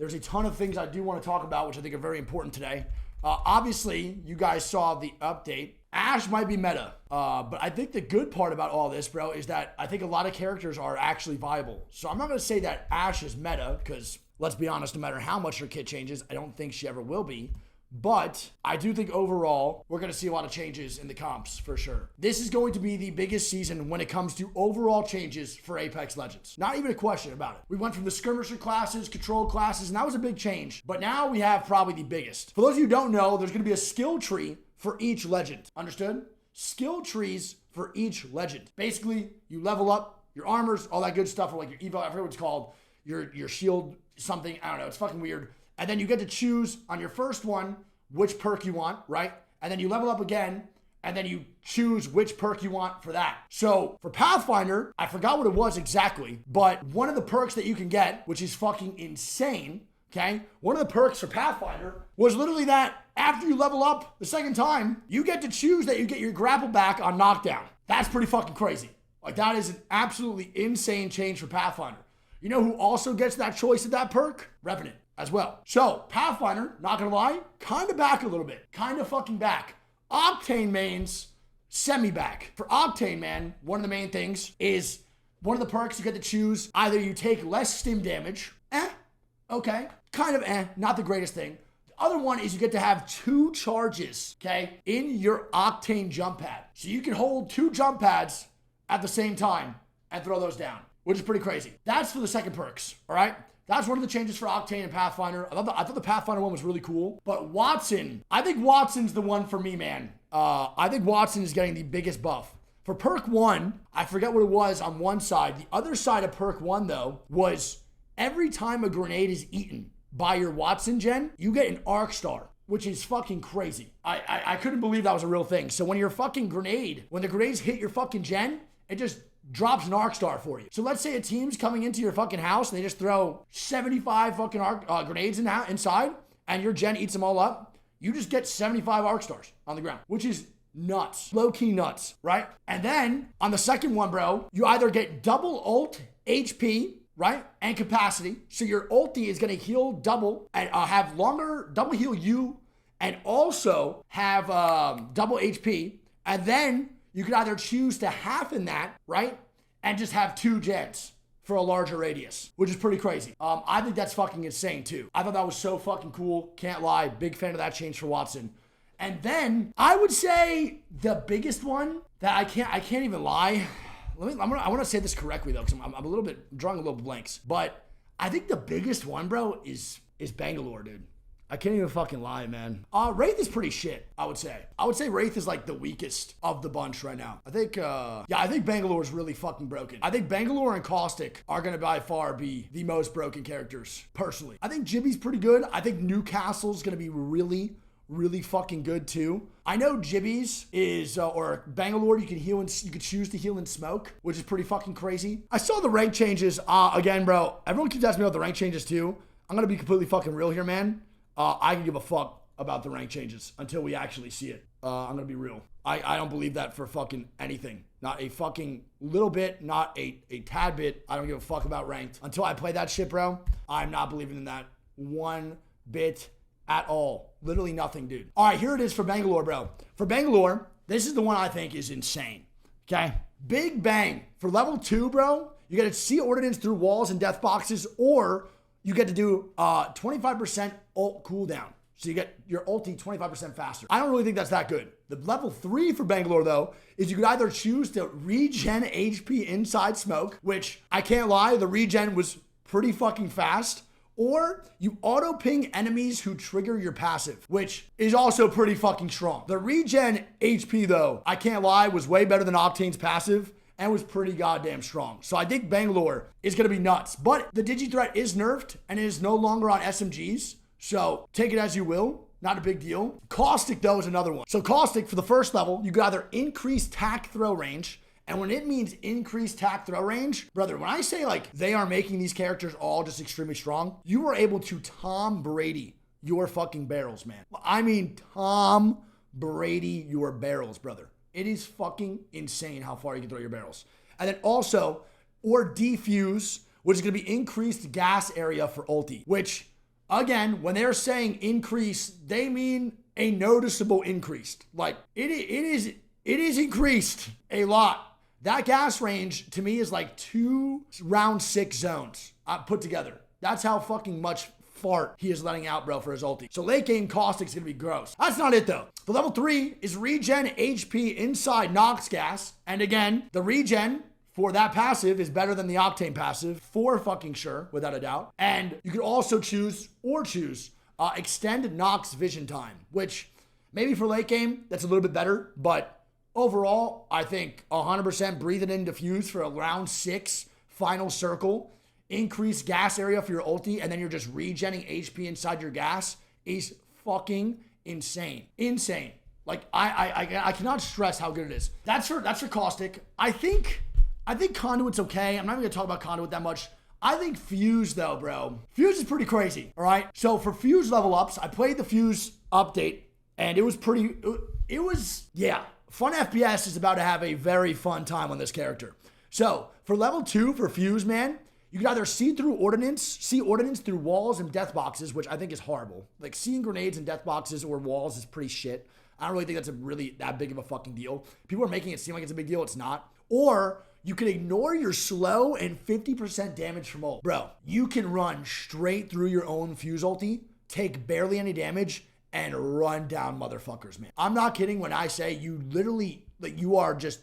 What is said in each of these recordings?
There's a ton of things I do want to talk about, which I think are very important today. Obviously, you guys saw the update. Ashe might be meta, but I think the good part about all this, bro, is that I think a lot of characters are actually viable. So I'm not going to say that Ashe is meta, because let's be honest, no matter how much her kit changes, I don't think she ever will be. But I do think overall, we're going to see a lot of changes in the comps for sure. This is going to be the biggest season when it comes to overall changes for Apex Legends. Not even a question about it. We went from the skirmisher classes, control classes, and that was a big change. But now we have probably the biggest. For those of you who don't know, there's going to be a skill tree for each legend. Understood? Skill trees for each legend. Basically, you level up your armors, all that good stuff, or like your evo, I forget what it's called, your shield, something, I don't know, it's fucking weird. And then you get to choose on your first one which perk you want, right? And then you level up again, and then you choose which perk you want for that. So for Pathfinder, I forgot what it was exactly, but one of the perks that you can get, which is fucking insane, okay? One of the perks for Pathfinder was literally that after you level up the second time, you get to choose that you get your grapple back on knockdown. That's pretty fucking crazy. Like, that is an absolutely insane change for Pathfinder. You know who also gets that choice of that perk? Revenant as well. So Pathfinder, not gonna lie, kind of back a little bit. Kind of fucking back. Octane mains, semi-back. For Octane, man, one of the main things is one of the perks you get to choose. Either you take less stim damage. Okay. Kind of not the greatest thing. The other one is you get to have 2 charges, okay, in your Octane jump pad. So you can hold 2 jump pads at the same time and throw those down, which is pretty crazy. That's for the second perks, all right? That's one of the changes for Octane and Pathfinder. I thought the Pathfinder one was really cool. But Wattson, I think Wattson's the one for me, man. I think Wattson is getting the biggest buff. For Perk 1, I forget what it was on one side. The other side of Perk 1, though, was every time a grenade is eaten by your Wattson gen, you get an arc star, which is fucking crazy. I couldn't believe that was a real thing. So when your fucking grenade, when the grenades hit your fucking gen, it just drops an arc star for you. So let's say a team's coming into your fucking house and they just throw 75 fucking grenades inside, and your gen eats them all up. You just get 75 arc stars on the ground, which is nuts. Low-key nuts, right? And then on the second one, bro, you either get double ult HP, right, and capacity. So your ulti is going to heal double and have longer, double heal you, and also have double HP. And then you could either choose to half in that, right, and just have 2 gens for a larger radius, which is pretty crazy. I think that's fucking insane too. I thought that was so fucking cool. Can't lie. Big fan of that change for Wattson. And then I would say the biggest one that I can't even lie. I want to say this correctly though, because I'm a little bit drawing a little blanks. But I think the biggest one, bro, is Bangalore, dude. I can't even fucking lie, man. Wraith is pretty shit, I would say. I would say Wraith is like the weakest of the bunch right now. I think Bangalore is really fucking broken. I think Bangalore and Caustic are gonna by far be the most broken characters, personally. I think Gibby's pretty good. I think Newcastle's gonna be really, really fucking good too. I know Gibby's is, or Bangalore, you could choose to heal in smoke, which is pretty fucking crazy. I saw the rank changes, again, bro. Everyone keeps asking me about the rank changes too. I'm gonna be completely fucking real here, man. I can give a fuck about the rank changes until we actually see it. I'm gonna be real. I don't believe that for fucking anything. Not a fucking little bit, not a tad bit. I don't give a fuck about ranked. Until I play that shit, bro, I'm not believing in that one bit at all. Literally nothing, dude. All right, here it is for Bangalore, bro. For Bangalore, this is the one I think is insane, okay? Big bang. For level 2, bro, you get to see ordnance through walls and death boxes, or you get to do 25% ult cooldown. So you get your ulti 25% faster. I don't really think that's that good. The level 3 for Bangalore, though, is you could either choose to regen HP inside smoke, which I can't lie, the regen was pretty fucking fast, or you auto ping enemies who trigger your passive, which is also pretty fucking strong. The regen HP, though, I can't lie, was way better than Octane's passive, and was pretty goddamn strong. So I think Bangalore is going to be nuts. But the Digi-Threat is nerfed and it is no longer on SMGs. So take it as you will. Not a big deal. Caustic, though, is another one. So Caustic, for the first level, you could either increase tac throw range. And when it means increased tac throw range, brother, when I say like they are making these characters all just extremely strong, you are able to Tom Brady your fucking barrels, man. I mean, Tom Brady your barrels, brother. It is fucking insane how far you can throw your barrels. And then also, or defuse, which is going to be increased gas area for ulti, which again, when they're saying increase, they mean a noticeable increase. Like, it is increased a lot. That gas range, to me, is like 2 round 6 zones put together. That's how fucking much fart he is letting out, bro, for his ulti. So late game Caustic's gonna be gross. That's not it, though. The level 3 is regen HP inside Nox gas. And again, the regen for that passive is better than the Octane passive, for fucking sure, without a doubt. And you could also choose extend Nox vision time, which maybe for late game, that's a little bit better. But overall, I think 100% breathe it in diffuse for a round 6 final circle. Increase gas area for your ulti, and then you're just regenning HP inside your gas is fucking insane. Insane. Like, I cannot stress how good it is. That's for Caustic. I think Conduit's okay. I'm not even gonna talk about Conduit that much. I think Fuse, though, bro. Fuse is pretty crazy, all right? So for Fuse level ups, I played the Fuse update, and it was Fun FPS is about to have a very fun time on this character. So for level 2 for Fuse, man, you can either see ordnance through walls and death boxes, which I think is horrible. Like, seeing grenades in death boxes or walls is pretty shit. I don't really think that's that big of a fucking deal. People are making it seem like it's a big deal. It's not. Or you can ignore your slow and 50% damage from ult. Bro, you can run straight through your own Fuse ulti, take barely any damage, and run down motherfuckers, man. I'm not kidding when I say you literally, like, you're just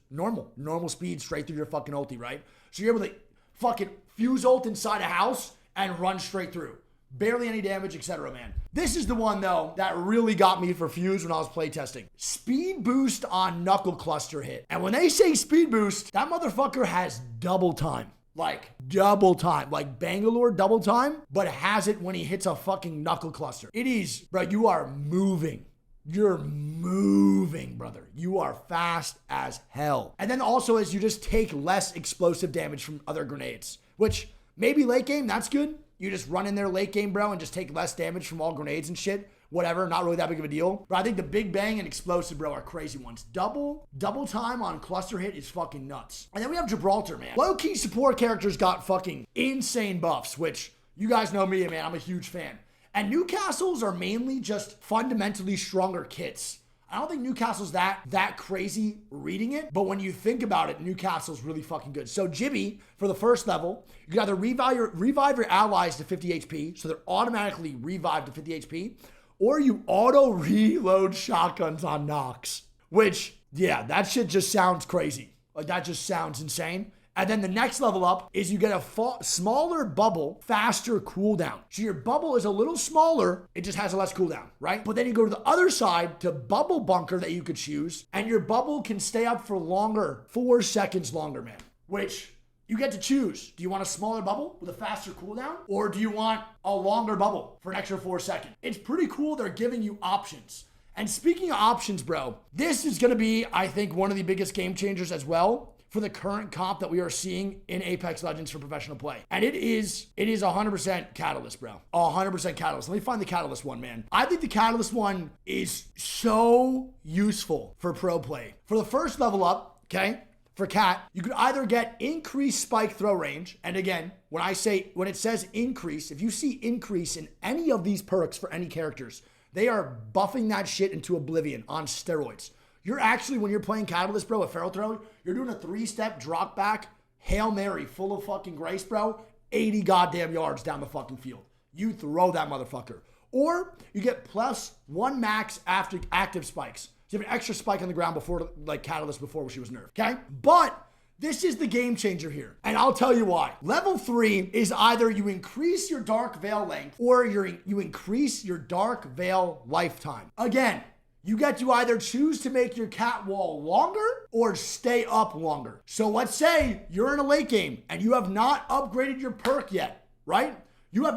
normal speed straight through your fucking ulti, right? So you're able to fucking Fuse ult inside a house and run straight through. Barely any damage, etc., man. This is the one, though, that really got me for Fuse when I was playtesting. Speed boost on knuckle cluster hit. And when they say speed boost, that motherfucker has double time. Like, double time. Like Bangalore double time, but has it when he hits a fucking knuckle cluster. It is, bro, you are moving. You're moving, brother. You are fast as hell. And then also as you just take less explosive damage from other grenades, which maybe late game, that's good. You just run in there late game, bro, and just take less damage from all grenades and shit. Whatever, not really that big of a deal. But I think the Big Bang and Explosive, bro, are crazy ones. Double time on cluster hit is fucking nuts. And then we have Gibraltar, man. Low-key support characters got fucking insane buffs, which you guys know me, man. I'm a huge fan. And Newcastles are mainly just fundamentally stronger kits. I don't think Newcastle's that crazy reading it, but when you think about it, Newcastle's really fucking good. So Gibby, for the first level, you can either revive your allies to 50 HP, so they're automatically revived to 50 HP, or you auto-reload shotguns on Nox, which, yeah, that shit just sounds crazy. Like, that just sounds insane. And then the next level up is you get a smaller bubble, faster cooldown. So your bubble is a little smaller, it just has a less cooldown, right? But then you go to the other side to bubble bunker that you could choose, and your bubble can stay up for longer, 4 seconds longer, man. Which you get to choose. Do you want a smaller bubble with a faster cooldown? Or do you want a longer bubble for an extra 4 seconds? It's pretty cool they're giving you options. And speaking of options, bro, this is gonna be, I think, one of the biggest game changers as well for the current comp that we are seeing in Apex Legends for professional play. And it is 100% Catalyst, bro. 100% Catalyst. Let me find the Catalyst one, man. I think the Catalyst one is so useful for pro play. For the first level up, okay, for Cat, you could either get increased spike throw range. And again, when it says increase, if you see increase in any of these perks for any characters, they are buffing that shit into oblivion on steroids. You're actually, when you're playing Catalyst, bro, a Feral Throw, you're doing a 3-step drop back, Hail Mary, full of fucking grace, bro, 80 goddamn yards down the fucking field. You throw that motherfucker. Or you get +1 max after active spikes. So you have an extra spike on the ground before, like Catalyst before she was nerfed, okay? But this is the game changer here, and I'll tell you why. Level 3 is either you increase your Dark Veil length or you increase your Dark Veil lifetime. Again, you get to either choose to make your cat wall longer or stay up longer. So let's say you're in a late game and you have not upgraded your perk yet, right? You're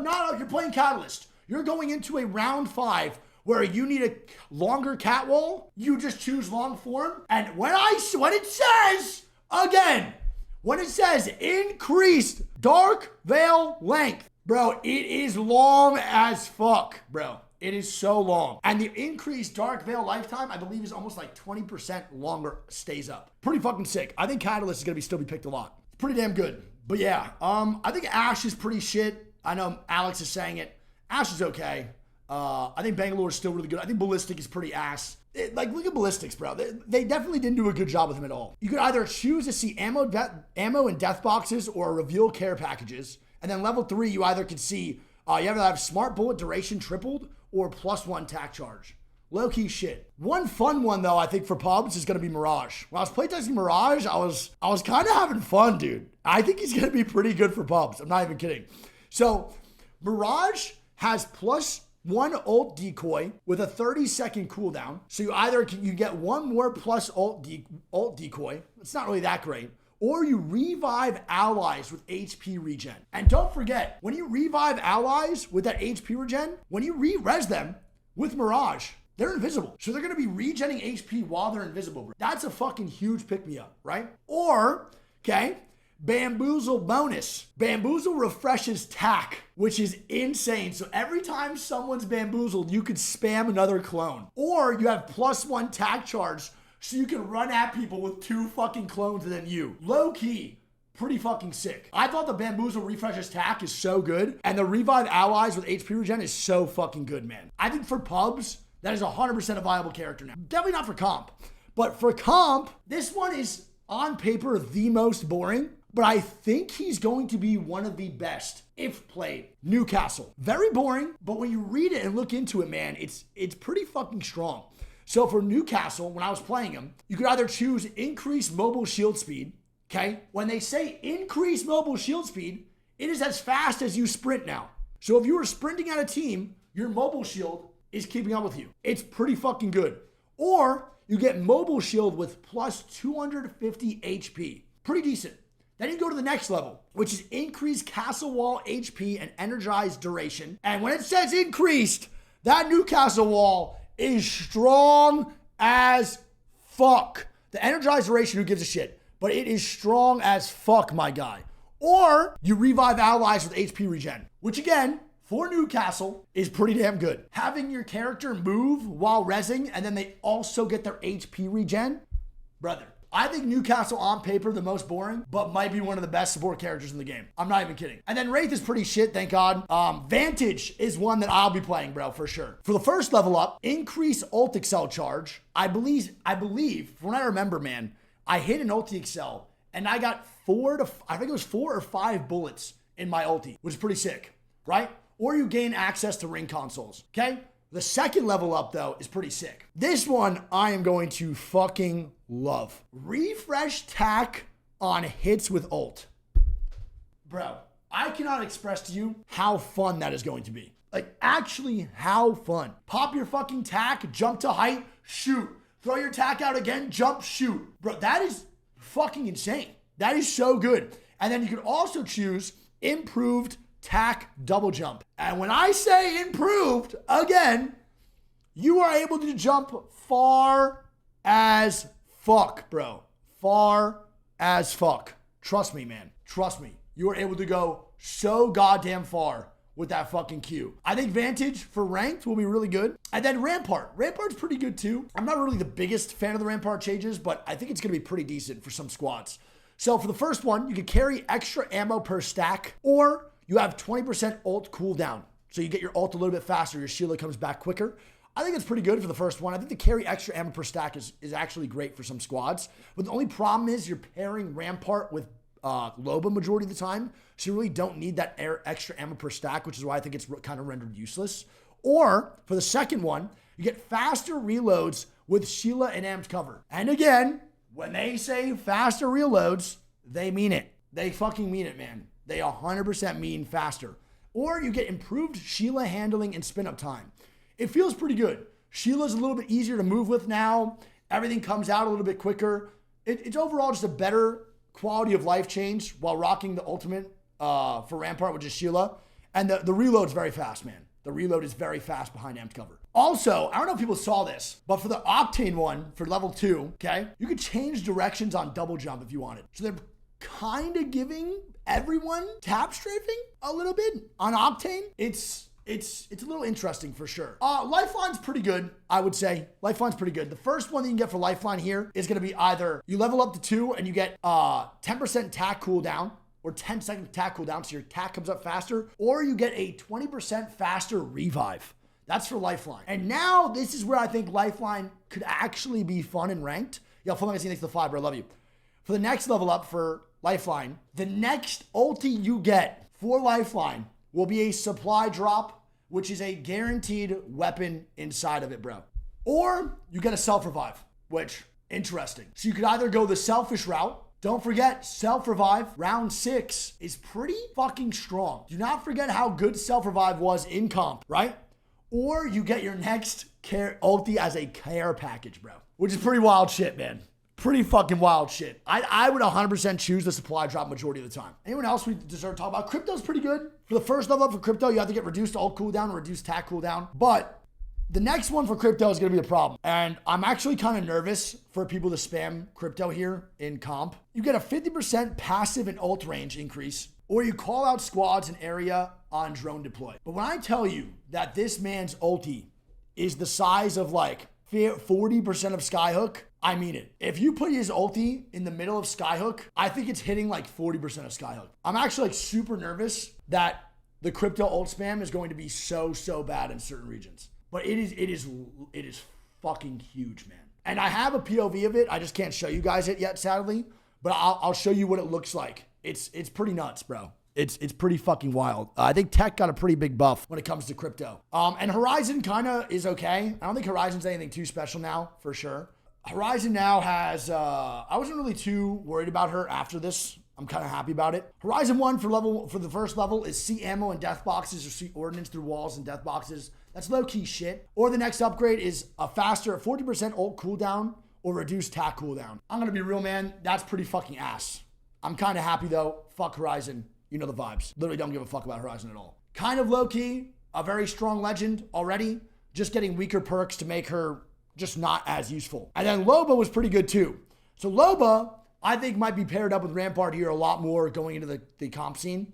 playing Catalyst. You're going into a round 5 where you need a longer cat wall. You just choose long form. And when it says increased Dark Veil length, bro, it is long as fuck, bro. It is so long. And the increased Dark Veil lifetime, I believe, is almost like 20% longer, stays up. Pretty fucking sick. I think Catalyst is going to still be picked a lot. Pretty damn good. But yeah, I think Ashe is pretty shit. I know Alex is saying it. Ash is okay. I think Bangalore is still really good. I think Ballistic is pretty ass. Look at Ballistics, bro. They definitely didn't do a good job with him at all. You could either choose to see ammo and death boxes or reveal care packages. And then level 3, you either could see, you either have smart bullet duration tripled or +1 tack charge. Low-key shit. One fun one, though, I think for pubs is going to be Mirage. When I was playtesting Mirage, I was kind of having fun, dude. I think he's going to be pretty good for pubs. I'm not even kidding. So, Mirage has +1 ult decoy with a 30-second cooldown. So you get one more plus ult decoy. It's not really that great. Or you revive allies with HP regen. And don't forget, when you revive allies with that HP regen, when you re-res them with Mirage, they're invisible. So they're going to be regenning HP while they're invisible, bro. That's a fucking huge pick-me-up, right? Or, okay, Bamboozle bonus. Bamboozle refreshes tack, which is insane. So every time someone's bamboozled, you could spam another clone. Or you have +1 tack charge, so you can run at people with 2 fucking clones and then you. Low key, pretty fucking sick. I thought the Bamboozle refreshes tack is so good, and the revive allies with HP regen is so fucking good, man. I think for pubs, that is 100% a viable character now. Definitely not for comp. But for comp, this one is on paper the most boring, but I think he's going to be one of the best if played. Newcastle. Very boring, but when you read it and look into it, man, it's pretty fucking strong. So for Newcastle, when I was playing him, you could either choose increase mobile shield speed, okay? When they say increase mobile shield speed, it is as fast as you sprint now. So if you were sprinting at a team, your mobile shield is keeping up with you. It's pretty fucking good. Or you get mobile shield with +250 HP. Pretty decent. Then you go to the next level, which is increase castle wall HP and energized duration. And when it says increased, that Newcastle wall is strong as fuck. The energized duration, who gives a shit? But it is strong as fuck, my guy. Or you revive allies with HP regen, which again, for Newcastle, is pretty damn good. Having your character move while rezzing and then they also get their HP regen, brother. I think Newcastle on paper the most boring, but might be one of the best support characters in the game. I'm not even kidding. And then Wraith is pretty shit, thank God. Vantage is one that I'll be playing, bro, for sure. For the first level up, increase ult excel charge. I believe, from what I remember, man, I hit an ulti excel and I got 4 or 5 bullets in my ulti, which is pretty sick, right? Or you gain access to ring consoles, okay? The second level up, though, is pretty sick. This one I am going to fucking love. Refresh tack on hits with ult. Bro, I cannot express to you how fun that is going to be. Like, actually, how fun. Pop your fucking tack, jump to height, shoot. Throw your tack out again, jump, shoot. Bro, that is fucking insane. That is so good. And then you can also choose improved tack double jump. And when I say improved, again, you are able to jump far as fuck, bro. Far as fuck. Trust me, man. Trust me. You are able to go so goddamn far with that fucking Q. I think Vantage for ranked will be really good. And then Rampart. Rampart's pretty good too. I'm not really the biggest fan of the Rampart changes, but I think it's going to be pretty decent for some squads. So for the first one, you could carry extra ammo per stack, or you have 20% ult cooldown. So you get your ult a little bit faster, your shield comes back quicker. I think it's pretty good for the first one. I think the carry extra ammo per stack is actually great for some squads. But the only problem is you're pairing Rampart with Loba majority of the time. So you really don't need that extra ammo per stack, which is why I think it's kind of rendered useless. Or for the second one, you get faster reloads with Sheila and Amped cover. And again, when they say faster reloads, they mean it. They fucking mean it, man. They 100% mean faster. Or you get improved Sheila handling and spin up time. It feels pretty good. Sheila's a little bit easier to move with now. Everything comes out a little bit quicker. It's overall just a better quality of life change while rocking the ultimate for Rampart, which is Sheila. And the reload's very fast, man. The reload is very fast behind amped cover. Also, I don't know if people saw this, but for the Octane one, for level 2, okay, you could change directions on double jump if you wanted. So they're kind of giving everyone tap strafing a little bit on Octane. It's a little interesting for sure. Lifeline's pretty good, I would say. Lifeline's pretty good. The first one that you can get for Lifeline here is going to be either you level up to 2 and you get 10% tack cooldown. or 10-second attack cooldown, so your attack comes up faster, or you get a 20% faster revive. That's for Lifeline. And now this is where I think Lifeline could actually be fun and ranked. Yo, Full Magazine, thanks to the 5, bro. I love you. For the next level up for Lifeline, the next ulti you get for Lifeline will be a supply drop, which is a guaranteed weapon inside of it, bro. Or you get a self-revive, which, interesting. So you could either go the selfish route. Don't forget, self-revive, round 6, is pretty fucking strong. Do not forget how good self-revive was in comp, right? Or you get your next ulti as a care package, bro. Which is pretty wild shit, man. Pretty fucking wild shit. I would 100% choose the supply drop majority of the time. Anyone else we deserve to talk about? Crypto's pretty good. For the first level up for Crypto, you have to get reduced ult cooldown or reduced attack cooldown. But the next one for Crypto is going to be a problem. And I'm actually kind of nervous for people to spam Crypto here in comp. You get a 50% passive and ult range increase, or you call out squads in area on drone deploy. But when I tell you that this man's ulti is the size of like 40% of Skyhook, I mean it. If you put his ulti in the middle of Skyhook, I think it's hitting like 40% of Skyhook. I'm actually like super nervous that the Crypto ult spam is going to be so bad in certain regions. But it is fucking huge, man. And I have a POV of it. I just can't show you guys it yet, sadly. But I'll show you what it looks like. It's pretty nuts, bro. It's pretty fucking wild. I think Tech got a pretty big buff when it comes to Crypto. And Horizon kind of is okay. I don't think Horizon's anything too special now, for sure. Horizon now has, I wasn't really too worried about her after this. I'm kind of happy about it. Horizon 1 for the first level is see ammo and death boxes, or see ordnance through walls and death boxes. That's low-key shit. Or the next upgrade is a faster 40% ult cooldown or reduced attack cooldown. I'm going to be real, man. That's pretty fucking ass. I'm kind of happy, though. Fuck Horizon. You know the vibes. Literally don't give a fuck about Horizon at all. Kind of low-key. A very strong legend already. Just getting weaker perks to make her just not as useful. And then Loba was pretty good, too. So Loba, I think, might be paired up with Rampart here a lot more going into the comp scene.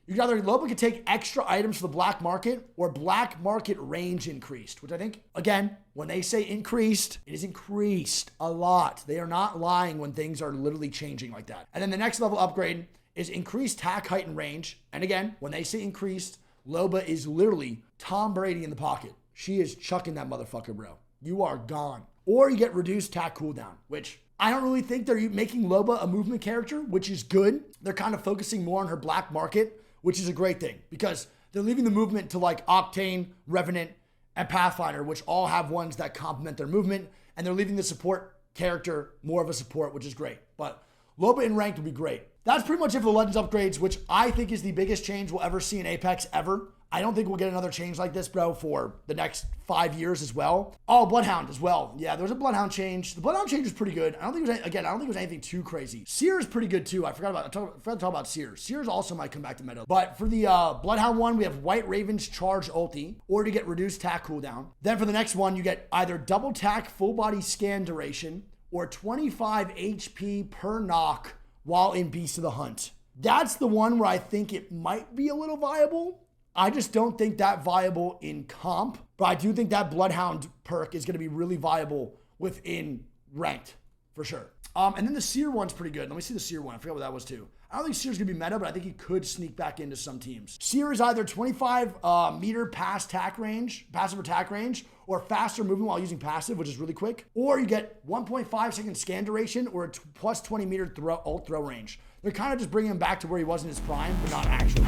You could either, Loba could take extra items for the black market or black market range increased, which I think, again, when they say increased, it is increased a lot. They are not lying when things are literally changing like that. And then the next level upgrade is increased attack, height, and range. And again, when they say increased, Loba is literally Tom Brady in the pocket. She is chucking that motherfucker, bro. You are gone. Or you get reduced attack cooldown, which I don't really think they're making Loba a movement character, which is good. They're kind of focusing more on her black market, which is a great thing because they're leaving the movement to like Octane, Revenant, and Pathfinder, which all have ones that complement their movement, and they're leaving the support character more of a support, which is great. But Loba in ranked would be great. That's pretty much it for the Legends upgrades, which I think is the biggest change we'll ever see in Apex ever. I don't think we'll get another change like this, bro, for the next 5 years as well. Oh, Bloodhound as well. Yeah, there was a Bloodhound change. The Bloodhound change was pretty good. I don't think it was anything too crazy. Seer is pretty good too. I forgot to talk about Seer. Seer's also might come back to meta. But for the Bloodhound one, we have White Raven's charge ulti, or to get reduced attack cooldown. Then for the next one, you get either double tack full body scan duration, or 25 HP per knock while in Beast of the Hunt. That's the one where I think it might be a little viable. I just don't think that viable in comp, but I do think that Bloodhound perk is going to be really viable within ranked, for sure. And then the Seer one's pretty good. Let me see the Seer one. I forgot what that was too. I don't think Seer's going to be meta, but I think he could sneak back into some teams. Seer is either 25 meter passive attack range, or faster movement while using passive, which is really quick. Or you get 1.5 second scan duration or a plus 20 meter ult throw range. They're kind of just bringing him back to where he was in his prime, but not actually.